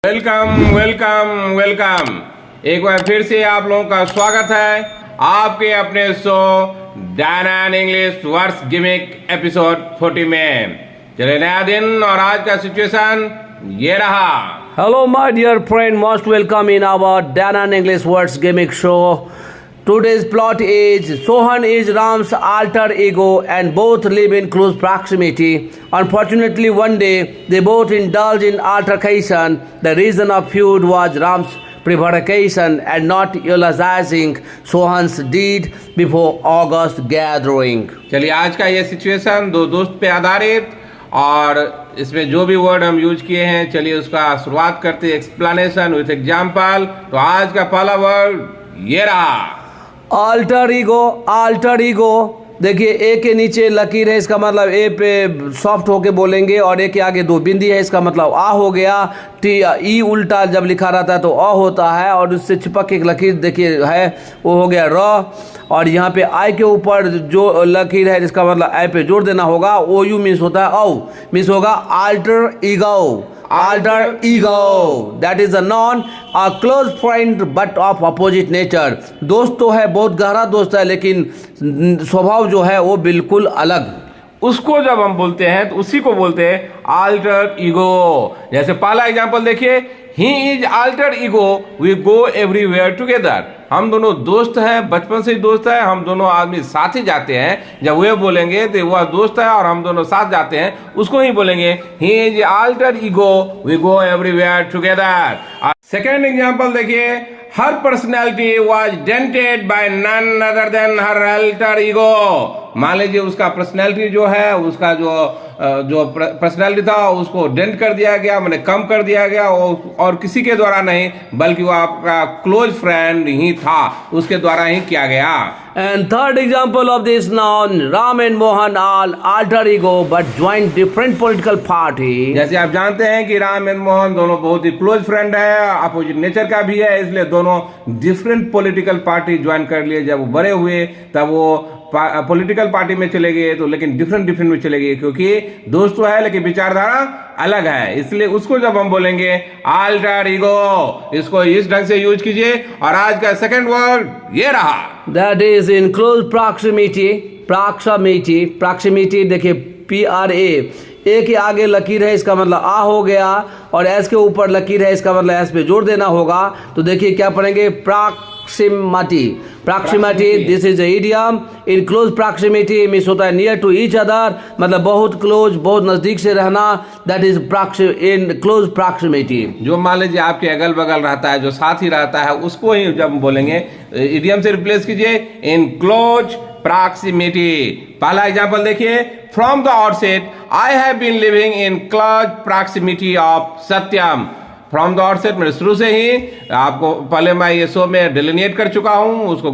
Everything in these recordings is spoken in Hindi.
Welcome welcome welcome. एक बार फिर से आप लोगों का स्वागत है आपके अपने show Dan and English words gimmick episode 40 में। चले नया दिन और आज का सिचुएशन ये रहा। Hello, my dear friend. Most welcome in our Dan and English Words Gimmick Show. Today's plot is Sohan is Ram's alter ego and both live in close proximity. Unfortunately, one day they both indulge in altercation. The reason of feud was Ram's prevarication and not eulogizing Sohan's deed before August gathering. चलिए आज का ये सिचुएशन दो दोस्त पे आधारित और इसमें जो भी वर्ड हम यूज किए हैं चलिए उसका शुरुआत करते हैं एक्सप्लेनेशन विथ एग्जांपल। तो आज का पहला वर्ड ये रहा अल्टर ईगो। देखिए ए के नीचे लकीर है, इसका मतलब ए पे सॉफ्ट होके बोलेंगे और ए के आगे दो बिंदी है, इसका मतलब आ हो गया। टी ई उल्टा जब लिखा रहता है तो अ होता है और उससे चिपक एक लकीर देखिए है वो हो गया र। और यहाँ पे आई के ऊपर जो लकीर है जिसका मतलब आई पे जोड़ देना होगा, ओ यू मीन्स होता है औ, मीन्स होगा alter ego. That is a non a close friend but of opposite nature. दोस्त तो है, बहुत गहरा दोस्त है, लेकिन स्वभाव जो है वो बिल्कुल अलग। उसको जब हम बोलते हैं तो उसी को बोलते हैं अल्टर ईगो। जैसे पहला एग्जांपल देखिए, he is alter ego we go everywhere together. हम दोनों दोस्त हैं, बचपन से ही दोस्त है, हम दोनों आदमी साथ ही जाते हैं। जब वे बोलेंगे तो वह दोस्त है और हम दोनों साथ जाते हैं, उसको ही बोलेंगे he is alter ego we go everywhere together. Second example देखिए, her personality was dented by none other than her alter ego. मान लीजिए उसका पर्सनैलिटी जो है, उसका जो पर्सनैलिटी था उसको डेंट कर दिया गया, मैंने कम कर दिया गया और किसी के द्वारा नहीं बल्कि वो आपका क्लोज फ्रेंड ही था, उसके द्वारा ही किया गया। And third example of this noun, Ram and Mohan are alter ego but join different political party. जैसे आप जानते हैं कि राम एंड मोहन दोनों बहुत ही क्लोज फ्रेंड है, अपोजिट नेचर का भी है, इसलिए दोनों डिफरेंट पॉलिटिकल पार्टी ज्वाइन कर लिए। जब वो बड़े हुए तब वो पॉलिटिकल पार्टी में चले गए, तो लेकिन डिफरेंट में चले गए क्योंकि दोस्त तो है लेकिन विचारधारा अलग है। इसलिए उसको जब हम बोलेंगे अल्टर ईगो, इसको इस ढंग से यूज कीजिए। और आज का सेकंड वर्ड ये रहा, that is in close proximity. देखिए ए के आगे लकीर है, इसका मतलब आ हो गया, और एस के ऊपर लकीर है, इसका मतलब एस पे जोड़ देना होगा। तो देखिए क्या पढ़ेंगे, proximity. This is idiom. In close proximity means होता है नियर टू ईच अदर, मतलब बहुत क्लोज, बहुत नजदीक से रहना। That is in close proximity. जो मान लीजिए आपके अगल बगल रहता है, जो साथ ही रहता है, उसको ही जब बोलेंगे इडियम से रिप्लेस कीजिए इन क्लोज प्रॉक्सिमिटी। पहला एग्जांपल देखिए, from the outset I have been living in close proximity of Satyam. From the outset मैंने शुरू से ही आपको पहले मैं ये शो में डिलिनेट कर चुका हूं, उसको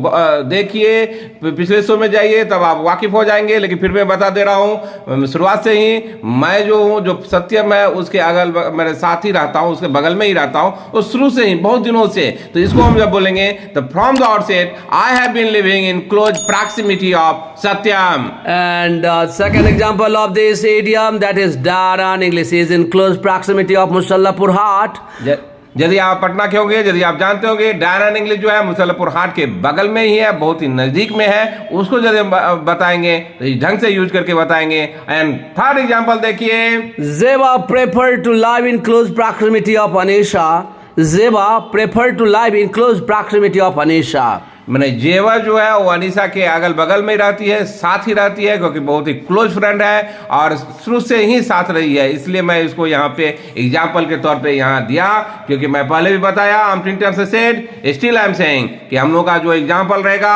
देखिए, पिछले शो में जाइए तब आप वाकिफ हो जाएंगे। लेकिन फिर मैं बता दे रहा हूं, शुरुआत से ही मैं जो हूं, जो सत्यम है उसके अगल मेरे साथ ही रहता हूं, उसके बगल में ही रहता हूं, और शुरू से ही बहुत दिनों से। तो इसको हम जब बोलेंगे तो from the outset I have been living in close proximity of Satyam. And second example of this idiom that is डायरन English is in close proximity of Musallapur Haat. यदि आप पटना के होंगे, यदि आप जानते होंगे डायरन इंग्लिश जो है मुसल्लापुर हाट के बगल में ही है, बहुत ही नजदीक में है, उसको यदि बताएंगे तो इस ढंग से यूज करके बताएंगे। एंड थर्ड एग्जांपल देखिए, Zeba prefer to live in close proximity of Anisha. Zeba prefer to live in close proximity of Anisha. मैंने जेवा जो है वो अनीसा के अगल बगल में रहती है, साथ ही रहती है, क्योंकि बहुत ही क्लोज फ्रेंड है और शुरू से ही साथ रही है। इसलिए मैं इसको यहाँ पे एग्जाम्पल के तौर पे यहाँ दिया, क्योंकि मैं पहले भी बताया स्टिल आई एम सेइंग कि हम लोग का जो एग्जाम्पल रहेगा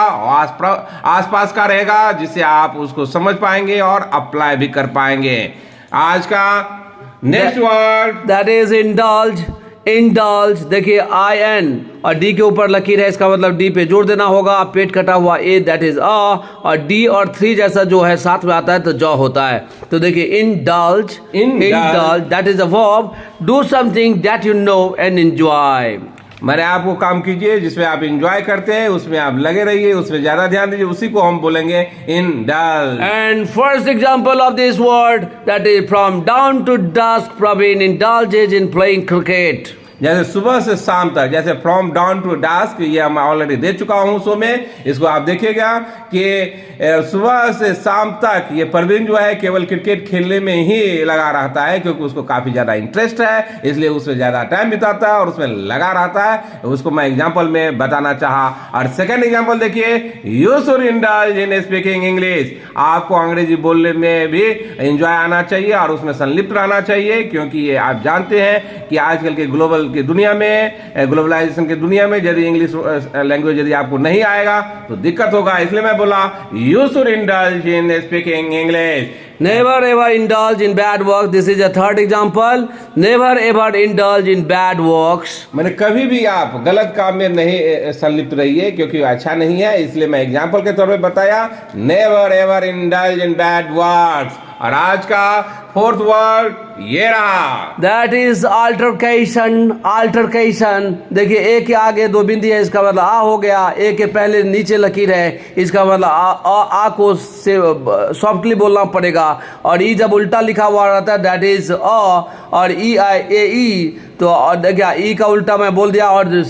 आसपास का रहेगा, जिससे आप उसको समझ पाएंगे और अप्लाई भी कर पाएंगे। आज का next word that is indulge. देखिए आई एन और डी के ऊपर लकीर है, इसका मतलब डी पे जोड़ देना होगा। पेट कटा हुआ ए दैट इज अ, और डी और 3 जैसा जो है साथ में आता है तो जॉ होता है। तो देखिए indulge that is a verb, do something that you know and enjoy. मैंने आपको काम कीजिए जिसमें आप एंजॉय करते हैं, उसमें आप लगे रहिए, उसमें ज्यादा ध्यान दीजिए, उसी को हम बोलेंगे indulge. And first example of this word that is from dawn to dusk Praveen indulges in playing cricket. जैसे सुबह से शाम तक, जैसे फ्रॉम डाउन टू डास्क, ये मैं ऑलरेडी दे चुका हूं शो में, इसको आप देखिएगा कि सुबह से शाम तक ये परवीन जो है केवल क्रिकेट खेलने में ही लगा रहता है, क्योंकि उसको काफी ज्यादा इंटरेस्ट है, इसलिए उसमें ज्यादा टाइम बिताता है और उसमें लगा रहता है। उसको मैं एग्जांपल में बताना चाहा। और सेकंड एग्जांपल देखिए, you should indulge in speaking English. आपको अंग्रेजी बोलने में भी एंजॉय आना चाहिए और उसमें संलिप्त रहना चाहिए, क्योंकि ये आप जानते हैं कि आजकल के ग्लोबल की दुनिया में, ग्लोबलाइजेशन की दुनिया में यदि इंग्लिश लैंग्वेज यदि आपको नहीं आएगा तो दिक्कत होगा। इसलिए मैं बोला you should indulge in speaking English. Never ever indulge in bad work. This is a third example. Never ever indulge in bad works. मैंने कभी भी आप गलत काम में नहीं संलिप्त रहिए, क्योंकि अच्छा नहीं है, इसलिए मैं एग्जाम्पल के तौर पे बताया। Never ever indulge in bad words. और आज का फोर्थ वर्ड ये रहा, That is altercation. Altercation. देखिए ए के आगे दो बिंदी है, इसका मतलब आ हो गया। ए के पहले नीचे लकीर है, इसका मतलब आ को से सॉफ्टली बोलना पड़ेगा। और ई जब उल्टा लिखा हुआ रहता है दैट इज अ, और ई आई ए ई, तो देखिए ई का उल्टा मैं बोल दिया, और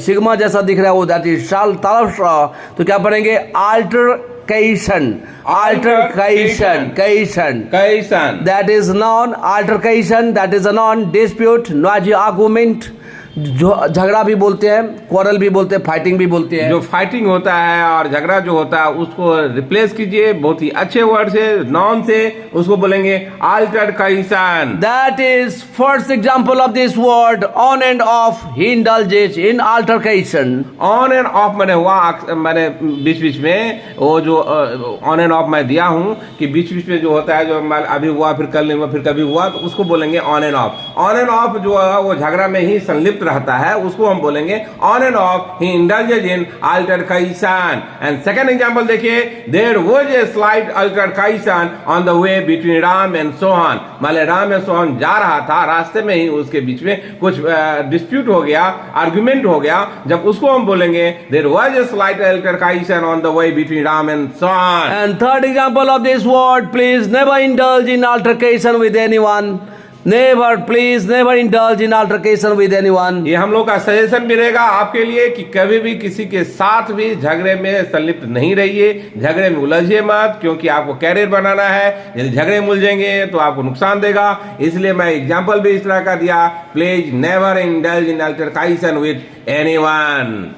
सिग्मा जैसा दिख रहा है वो दैट इज शाल तरफ। तो क्या पढ़ेंगे? Altercation. Altercation. कैसन। That is noun. Altercation, that is a noun. Dispute, noisy argument. जो झगड़ा भी बोलते हैं, क्वारल भी बोलते हैं, फाइटिंग भी बोलते हैं। जो फाइटिंग होता है और झगड़ा जो होता है उसको रिप्लेस कीजिए बहुत ही अच्छे वर्ड से, नॉन से, उसको बोलेंगे altercation. That is first example of this word, on and off. He indulges in altercation. On and of मैंने बीच बीच में वो जो ऑन एंड ऑफ मैं दिया हूं कि बीच बीच में जो होता है, जो अभी हुआ फिर कल नहीं हुआ फिर कभी हुआ, तो उसको बोलेंगे on and of. On and of जो है वो झगड़ा में ही संलिप्त रहता है, उसको हम बोलेंगे on and off. He indulges in altercation. And second example देखिए, there was a slight altercation on the way between Ram and Sohan. माने राम एंड सोहन जा रहा था, रास्ते में ही उसके बीच में कुछ डिस्प्यूट हो गया, आर्गुमेंट हो गया। जब उसको हम बोलेंगे there was a slight altercation on the way between Ram and Sohan. And third example of this word, please never indulge in altercation with anyone. Never, please never indulge in altercation with anyone. ये हम लोग का सजेशन भी रहेगा आपके लिए कि कभी भी किसी के साथ भी झगड़े में संलिप्त नहीं रहिए, झगड़े में उलझिए मत, क्योंकि आपको कैरियर बनाना है। यदि झगड़े में उलझेंगे तो आपको नुकसान देगा। इसलिए मैं एग्जांपल भी इस तरह का दिया, please never indulge in altercation with anyone.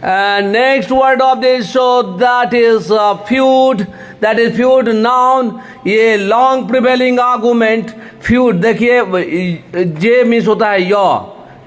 And next word of this show, that is feud. That is feud, noun. ये long prevailing argument. Feud देखिए, जे मीन्स होता है यौ।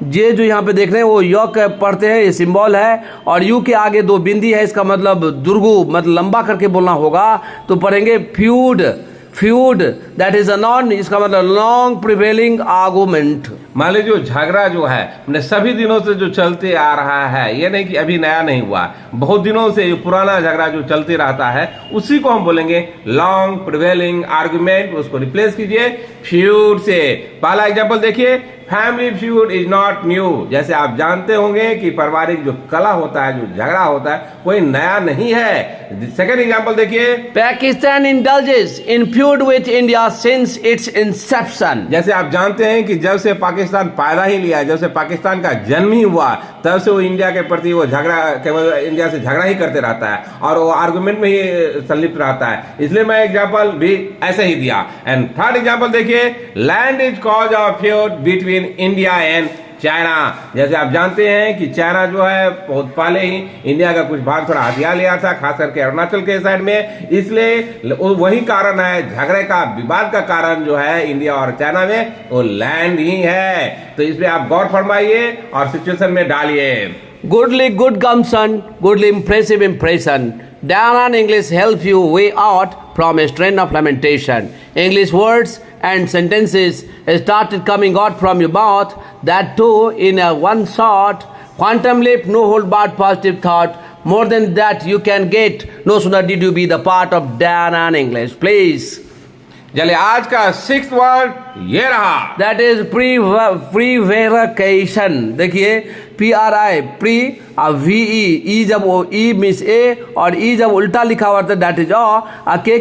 जे जो यहाँ पे देख रहे हैं वो यौ के पढ़ते हैं, ये सिंबल है। और यू के आगे दो बिंदी है, इसका मतलब दुर्गु, मतलब लंबा करके बोलना होगा, तो पढ़ेंगे feud. Feud that is a non, इसका मतलब लॉन्ग प्रिवेलिंग आर्गुमेंट। मान लीजिए झगड़ा जो है मैंने सभी दिनों से जो चलते आ रहा है, ये नहीं कि अभी नया नहीं हुआ, बहुत दिनों से पुराना झगड़ा जो चलते रहता है, उसी को हम बोलेंगे लॉन्ग प्रिवेलिंग आर्गुमेंट। उसको रिप्लेस कीजिए फ्यूड से। पहला एग्जांपल देखिए, family feud is not new. जैसे आप जानते होंगे कि पारिवारिक जो कला होता है, जो झगड़ा होता है, कोई नया नहीं है। सेकंड एग्जांपल देखिए, Pakistan indulges in feud with India since its inception. जैसे आप जानते हैं कि जब से पाकिस्तान पैदा ही लिया, जब से पाकिस्तान का जन्म ही हुआ, तब से वो इंडिया के प्रति वो झगड़ा, केवल इंडिया से झगड़ा ही करते रहता है और वो आर्गुमेंट में ही संलिप्त रहता है। इसलिए मैं एग्जांपल भी ऐसे ही दिया। एंड थर्ड एग्जांपल देखिए, land is cause of feud between India and China. जैसे आप जानते हैं कि चाइना जो है बहुत पहले ही इंडिया का कुछ भाग थोड़ा हथिया लिया था, खास करके अरुणाचल के साइड में। इसलिए वही कारण है, झगड़े का, विवाद का कारण जो है इंडिया और चाइना में, वो लैंड ही है। तो इस पे आप गौर फरमाइए और सिचुएशन में डालिए। Goodly good gumption, goodly impressive impression. Diana English helps you way out from a strain of lamentation. English words and sentences started coming out from your mouth, that too in a one shot. Quantum leap, no hold barred positive thought. More than that you can get. No sooner did you be the part of Diana English. Please. चलिए आज का सिक्स्थ वर्ड ये रहा, दैट इज प्रीवेरिकेशन। देखिए PRI, प्री VE, ई जब ई मीन्स ए और ई जब उल्टा लिखा हुआ था दैट इज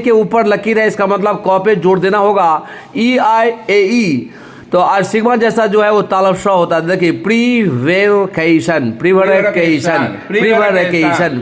के ऊपर लकीर है, इसका मतलब क पे जोड़ देना होगा EIAE। तो आज सिग्मा जैसा जो है वो तालब श होता है। देखिए प्रीवेरिकेशन,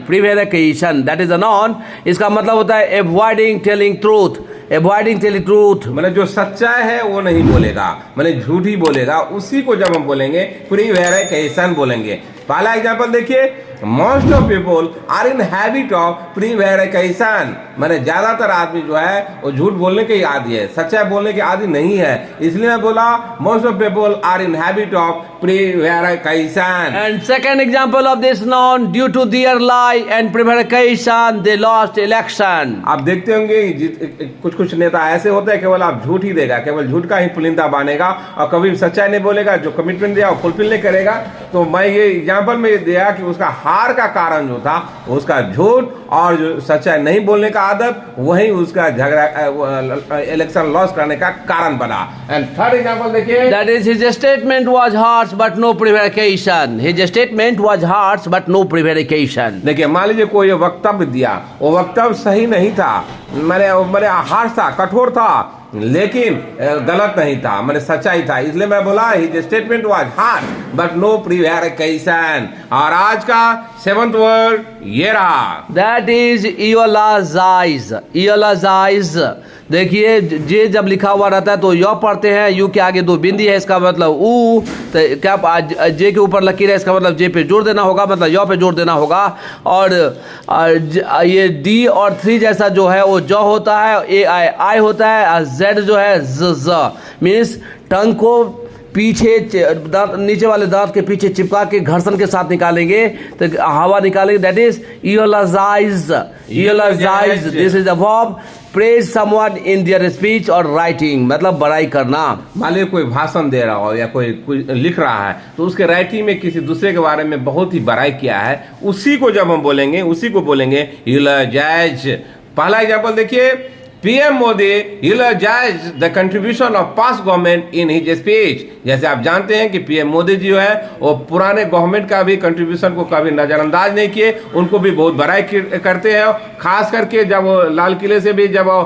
प्रीवेरिकेशन दैट इज अ नॉन। इसका मतलब होता है avoiding telling truth, avoiding telling truth. मतलब जो सच्चाई है वो नहीं बोलेगा, मतलब झूठ ही बोलेगा, उसी को जब हम बोलेंगे प्रीवेरिकेशन बोलेंगे। पहला एग्जांपल देखिए, most of people are in habit of prevarication, मैंने ज्यादातर आदमी जो है वो झूठ बोलने के ही आदी है, सच्चाई बोलने के आदी नहीं है। इसलिए मैं बोला most of people are in habit of prevarication. And second example of this noun, due to their lie and prevarication they lost election. आप देखते होंगे कुछ कुछ नेता ऐसे होते हैं, केवल आप झूठ ही देगा, केवल झूठ का ही पुलिंदा बानेगा और कभी सच्चाई नहीं बोलेगा, जो कमिटमेंट दिया वो फुलफिल नहीं करेगा। तो मैं ये एग्जांपल में दिया कि उसका हार का कारण जो था उसका झूठ और जो सच्चाई नहीं बोलने का आदत, वही उसका झगड़ा इलेक्शन लॉस करने का कारण बना। एंड थर्ड एग्जांपल देखिए, that is his statement was harsh but no prevarication, his statement was harsh but no prevarication. देखिए मान लीजिए कोई वक्तव्य दिया, वो वक्तव्य सही नहीं था, मैंने हार्श था, कठोर था, लेकिन गलत नहीं था, मैंने सच्चाई था। इसलिए मैं बोला his statement was harsh but no prevarication. और आज का सेवंथ वर्ड ये रहा, दैट इज इयोलाजाइज, इयोलाजाइज। देखिए जे जब लिखा हुआ रहता है तो यू पढ़ते हैं, यू के आगे दो बिंदी है, इसका मतलब ऊ, तो क्या जे के ऊपर लकीर है, इसका मतलब जे पे जोर देना होगा, मतलब यू पे जोर देना होगा। और ये डी और 3 जैसा जो है वो ज होता है, ए आई होता है, और जेड जो है ज मीन्स टंग को पीछे दांत, नीचे वाले दांत के पीछे चिपका के घर्षण के साथ निकालेंगे तो हवा निकालेंगे, that is eulogize, eulogize. This is a verb, praise someone in their speech और राइटिंग, मतलब बड़ाई करना। मान लीजिए कोई भाषण दे रहा हो या कोई लिख रहा है, तो उसके राइटिंग में किसी दूसरे के बारे में बहुत ही बड़ाई किया है, उसी को जब हम बोलेंगे, उसी को बोलेंगे इयोलाजाइज। पहला एग्जांपल देखिए, PM Modi eulogized the contribution of past government in his speech। जैसे आप जानते हैं कि पीएम मोदी जी जो है वो पुराने गवर्नमेंट का भी कंट्रीब्यूशन को कभी नजरअंदाज नहीं किए, उनको भी बहुत बड़ाई करते हैं। खास करके जब वो लाल किले से भी जब वो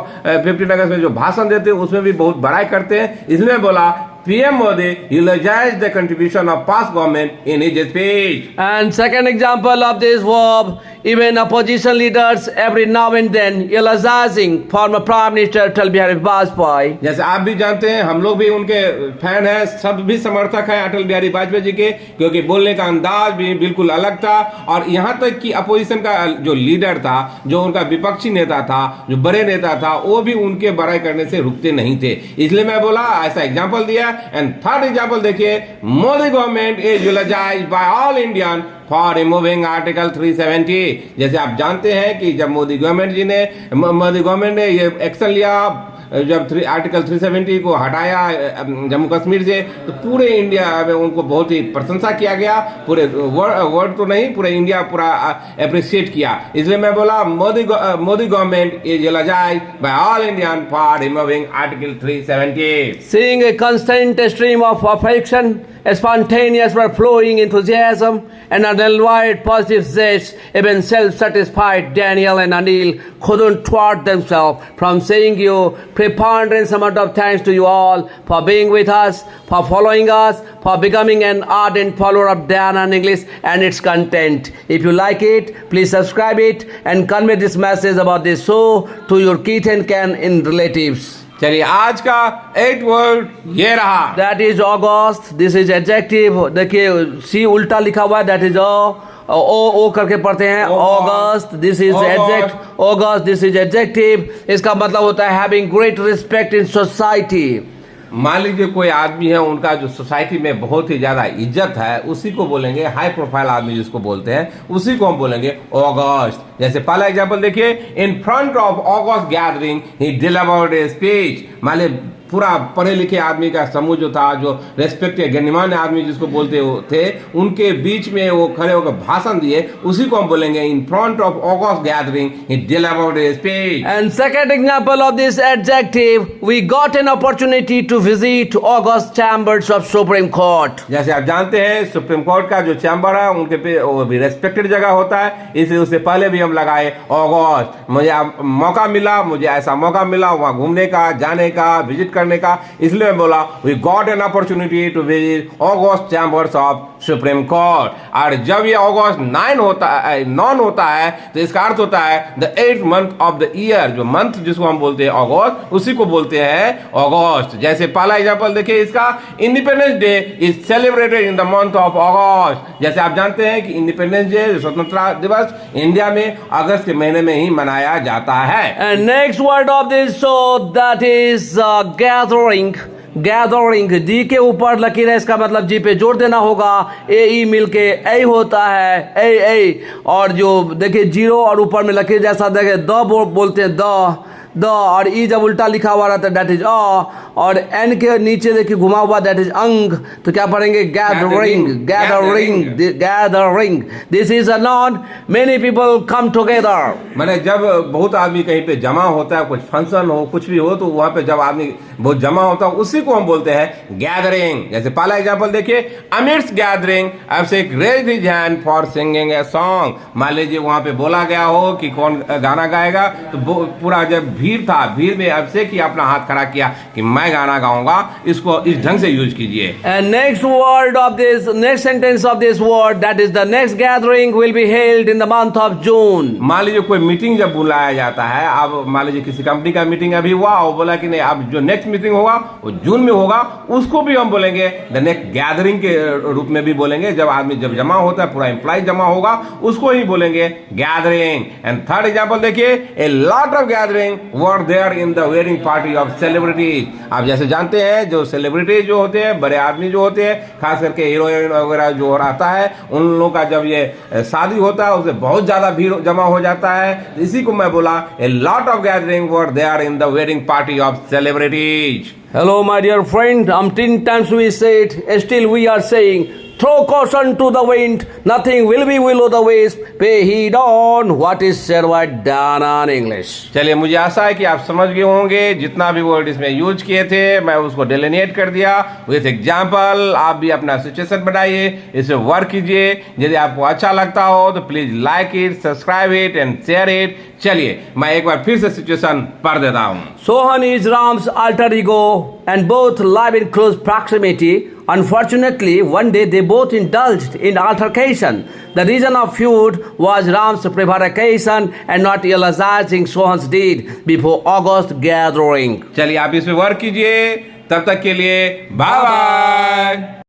15 अगस्त में जो भाषण देते हैं उसमें भी बहुत बड़ाई करते हैं। इसलिए बोला PM Modi eulogized the contribution of past government in his speech। And second example of this verb, even opposition leaders every now and then eulogizing former Prime Minister Atal Bihari Vajpayee। जैसे आप भी जानते हैं, हम लोग भी उनके फैन हैं, सब भी समर्थक हैं अटल बिहारी वाजपेयी जी के, क्योंकि बोलने का अंदाज भी बिल्कुल अलग था। और यहाँ तक कि अपोजिशन का जो लीडर था, जो उनका विपक्षी नेता था, जो बड़े नेता था, वो भी उनके बड़ाई करने से रुकते नहीं थे। इसलिए मैं बोला, ऐसा एग्जाम्पल दिया। एंड थर्ड एग्जाम्पल देखिए, Modi government is utilized by all Indian for removing article 370। जैसे आप जानते हैं कि जब मोदी गवर्नमेंट ने ये एक्शन लिया, जब आर्टिकल 370 को हटाया जम्मू कश्मीर से, तो पूरे इंडिया में उनको बहुत ही प्रशंसा किया गया, पूरे वर्ल्ड तो नहीं, पूरे इंडिया पूरा अप्रिशिएट किया। इसलिए मैं बोला Modi government is utilized by all Indian for removing article 370। Seeing a constant stream of affection, a spontaneous flowing enthusiasm, and an unalloyed positive zest, even self-satisfied Daniel and Anil couldn't thwart themselves from saying you preponderance amount of thanks to you all for being with us, for following us, for becoming an ardent follower of Diana English and its content. If you like it, please subscribe it and convey this message about this show to your kith and kin in relatives। चलिए आज का 8 वर्ड ये रहा, that is August. This is adjective. देखिए सी उल्टा लिखा हुआ है, दैट इज ओ करके पढ़ते हैं, august. This is adject, august this is adjective. इसका मतलब होता है having great respect in society. मान लीजिए कोई आदमी है, उनका जो सोसाइटी में बहुत ही ज्यादा इज्जत है, उसी को बोलेंगे हाई प्रोफाइल आदमी जिसको बोलते हैं, उसी को हम बोलेंगे ऑगस्ट। जैसे पहला एग्जांपल देखिए, इन front of august gathering he delivered a speech. मान लीजिए पूरा पढ़े लिखे आदमी का समूह जो था, जो रेस्पेक्टेड गण्यमान्य आदमी जिसको बोलते थे, उनके बीच में वो खड़े होकर भाषण दिए, उसी को हम बोलेंगे in front of august gathering he delivered a speech. And second example of this adjective, we got an opportunity to visit august chambers of supreme court. जैसे आप जानते हैं सुप्रीम कोर्ट का जो चैम्बर है, उनके पे वो भी रेस्पेक्टेड जगह होता है, इसलिए उससे पहले भी हम लगाए ऑगस्ट। मुझे मौका मिला, मुझे ऐसा मौका मिला वहाँ घूमने का, जाने का, विजिट करने का, इसलिए मैं बोला we got an opportunity to visit august chambers of supreme court. और जब ये अगस्त 9 होता है तो इसका अर्थ होता है the 8th month of the year, जो मंथ जिसको हम बोलते हैं अगस्त, उसी को बोलते हैं अगस्त। जैसे पहला एग्जांपल देखिए इसका, independence day is celebrated in the month of अगस्त। जैसे आप जानते हैं कि इंडिपेंडेंस डे, स्वतंत्रता दिवस, इंडिया में अगस्त के महीने में ही मनाया जाता है। And next word of this show, that is gathering. Gathering, G के ऊपर लकीर है, इसका मतलब जी पे जोड़ देना होगा। ए ई मिलके ए होता है, ए। और जो देखिए जीरो और ऊपर में लकीर जैसा देखे द बोलते हैं, द और ई जब उल्टा लिखा हुआ रहता है दैट इज अ, और एन के नीचे देखिए घुमा हुआ दैट इज अंग। तो क्या पढ़ेंगे? Gathering. This is a non, many people come together. माने जब बहुत आदमी कहीं पे जमा होता है, कुछ फंक्शन हो, कुछ भी हो, तो वहां पे जब आदमी बहुत जमा होता है उसी को हम बोलते हैं गैदरिंग। जैसे पहला एग्जांपल देखिए, amidst gathering Abhishek raised his hand for singing a song. मान लीजिए वहां पे बोला गया हो कि कौन गाना गाएगा, तो पूरा जब भीड़ था, भीड़ में अभिषेक ही अपना हाथ खड़ा किया कि मैं गाना गाऊंगा। इसको इस ढंग से यूज कीजिए। And next word of this, next sentence of this word, that is the next gathering will be held in the month of June. मान लीजिए कोई मीटिंग जब बुलाया जाता है, अब मान लीजिए किसी कंपनी का मीटिंग अभी हुआ और बोला कि नहीं अब जो नेक्स्ट मीटिंग होगा वो जून में होगा, उसको भी हम बोलेंगे द नेक्स्ट गैदरिंग के रूप में भी बोलेंगे। जब आदमी जब जमा होता है, पूरा एम्प्लॉय जमा होगा, उसको ही बोलेंगे गैदरिंग। एंड थर्ड एग्जांपल देखिए, a lot of gathering were there in the wedding party of celebrities. आप जैसे जानते हैं जो सेलिब्रिटीज जो होते हैं, बड़े आदमी जो होते हैं, खास करके हीरोइन वगैरह जो रहता है, उन लोगों का जब ये शादी होता है उससे बहुत ज्यादा भीड़ जमा हो जाता है। इसी को मैं बोला a lot of gathering were there in the wedding party of celebrities. Hello, my dear friend. 10 times we said, still we are saying, throw caution to the wind. Nothing will be will o' the wisp. Pay heed on what is said by Dana in English. चलिए, मुझे आशा है कि आप समझ गए होंगे। जितना भी वर्ड इसमें यूज किए थे मैं उसको डिलिनेट कर दिया विथ एग्जाम्पल। आप भी अपना सिचुएशन बनाइए, इसे वर्क कीजिए। यदि आपको अच्छा लगता हो तो please like it, subscribe it and share it. चलिए मैं एक बार फिर से सिचुएशन पढ़ देता हूँ। Sohan is Ram's alter ego and both live in close proximity. Unfortunately, one day they both indulged in altercation. The reason of feud was Ram's prevarication and not realizing Sohan's deed before August gathering. चलिए आप इसमें वर्क कीजिए। तब तक के लिए बाय बाय।